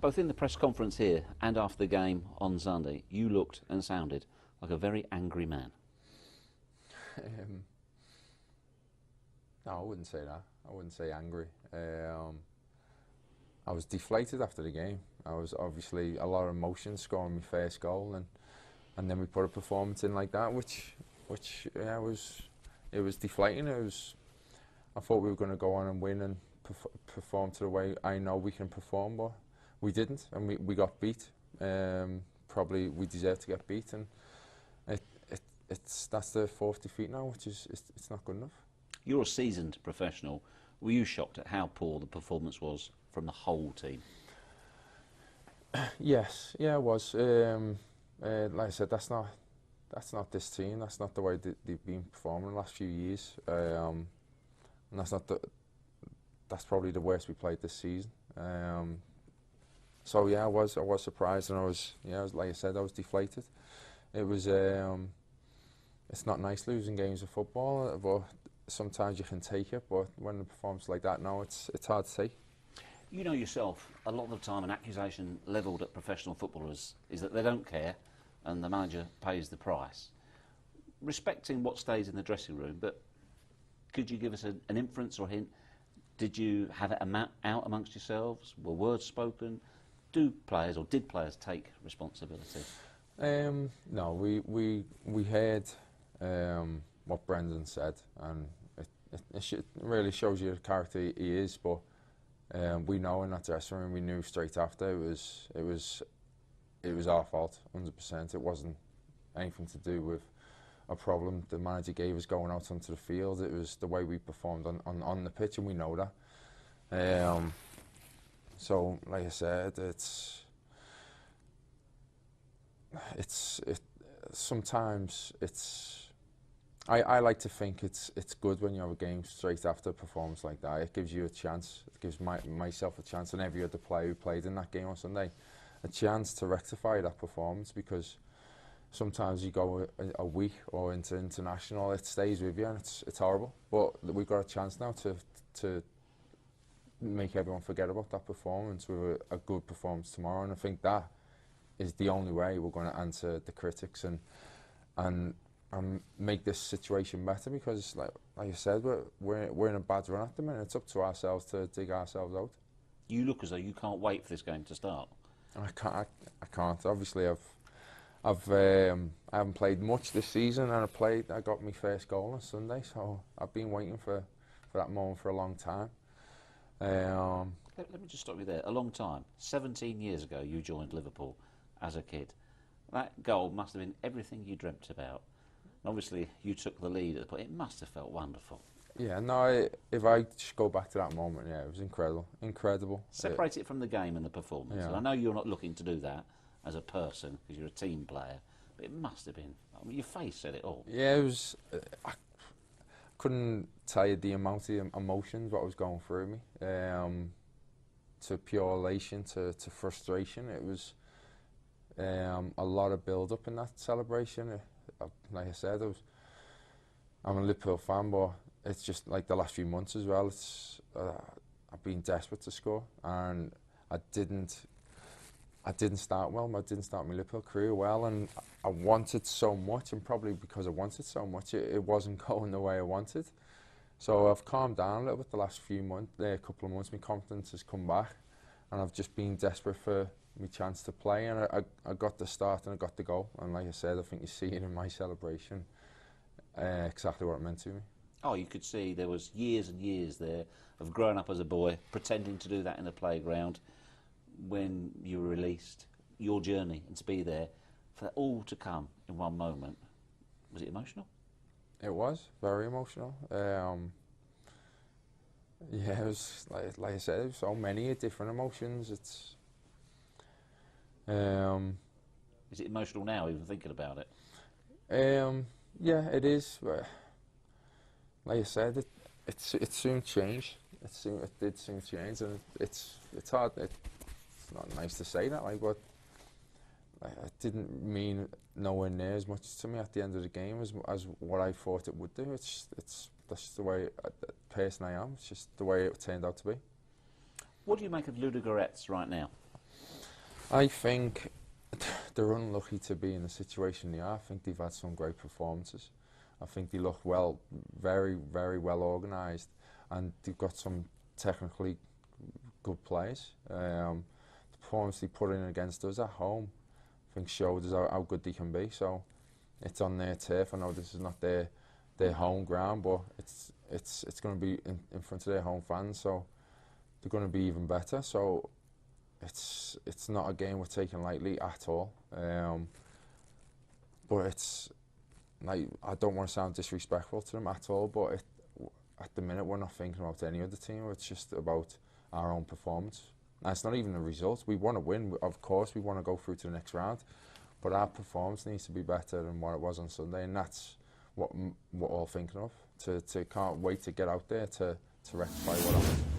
both in the press conference here and after the game on Sunday, you looked and sounded like a very angry man. No, I wouldn't say that. I wouldn't say angry. I was deflated after the game. I was obviously a lot of emotion scoring my first goal, and then we put a performance in like that, which yeah, it was deflating. I thought we were going to go on and win and perform to the way I know we can perform, but we didn't, and we got beat. Probably we deserved to get beat, and that's the fourth defeat now, which is it's not good enough. You're a seasoned professional. Were you shocked at how poor the performance was from the whole team? Yes, yeah, it was. Like I said, that's not this team. That's not the way they've been performing the last few years. And that's probably the worst we played this season. So yeah, I was surprised, and I was like I said, I was deflated. It was it's not nice losing games of football, but sometimes you can take it. But when the performance like that, no, it's hard to take. You know yourself, a lot of the time an accusation levelled at professional footballers is that they don't care and the manager pays the price. Respecting what stays in the dressing room, but could you give us an inference or hint? Did you have it out amongst yourselves? Were words spoken? Did players take responsibility? No, we heard what Brendan said, and it really shows you the character he is, but we know in that dressing room, we knew straight after it was our fault, 100%. It wasn't anything to do with a problem the manager gave us going out onto the field. It was the way we performed on the pitch, and we know that. So, like I said, sometimes I like to think it's good when you have a game straight after a performance like that. It gives you a chance. It gives myself a chance, and every other player who played in that game on Sunday a chance to rectify that performance, because sometimes you go a week or into international, it stays with you, and it's horrible. But we've got a chance now to make everyone forget about that performance with a good performance tomorrow, and I think that is the only way we're going to answer the critics and make this situation better, because like I said, we're in a bad run at the minute. It's up to ourselves to dig ourselves out. You look as though you can't wait for this game to start. I can't. Obviously, I haven't played much this season, and I got my first goal on Sunday, so I've been waiting for that moment for a long time. Let me just stop you there. A long time. 17 years ago, you joined Liverpool as a kid. That goal must have been everything you dreamt about. And obviously, you took the lead at the point. It must have felt wonderful. Yeah, no, if I just go back to that moment, yeah, it was incredible. Separate it from the game and the performance. Yeah. And I know you're not looking to do that as a person, because you're a team player, but it must have been. I mean, your face said it all. Yeah, it was. I couldn't tell you the amount of emotions what was going through me. To pure elation, to frustration. It was a lot of build-up in that celebration. Like I said, I'm a Liverpool fan, but it's just like the last few months as well. I've been desperate to score, and I didn't start well. I didn't start my Liverpool career well, and I wanted so much, and probably because I wanted so much, it wasn't going the way I wanted. So I've calmed down a little bit the last few months. Couple of months, my confidence has come back, and I've just been desperate for my chance to play, and I got the start and I got the goal. And like I said, I think you see it in my celebration, exactly what it meant to me. Oh, you could see there was years and years there of growing up as a boy, pretending to do that in the playground. When you were released, your journey, and to be there, for that all to come in one moment, was it emotional? It was very emotional. Yeah, it was like I said, it was so many different emotions. Is it emotional now, even thinking about it? Yeah, it is. Like I said, it soon changed. It did soon change, and it's hard. It's not nice to say that, but it didn't mean nowhere near as much to me at the end of the game as what I thought it would do. That's just the way person I am. It's just the way it turned out to be. What do you make of Ludogorets right now? I think they're unlucky to be in the situation they are. I think they've had some great performances. I think they look well, very, very well organised, and they've got some technically good players. The performance they put in against us at home, I think showed us how good they can be. So it's on their turf. I know this is not their home ground, but it's going to be in front of their home fans, so they're going to be even better. So it's not a game we're taking lightly at all. But it's like, I don't want to sound disrespectful to them at all, but at the minute we're not thinking about any other team. It's just about our own performance. And it's not even the results. We want to win, of course. We want to go through to the next round, but our performance needs to be better than what it was on Sunday, and that's what we're all thinking of. Can't wait to get out there to rectify what happened.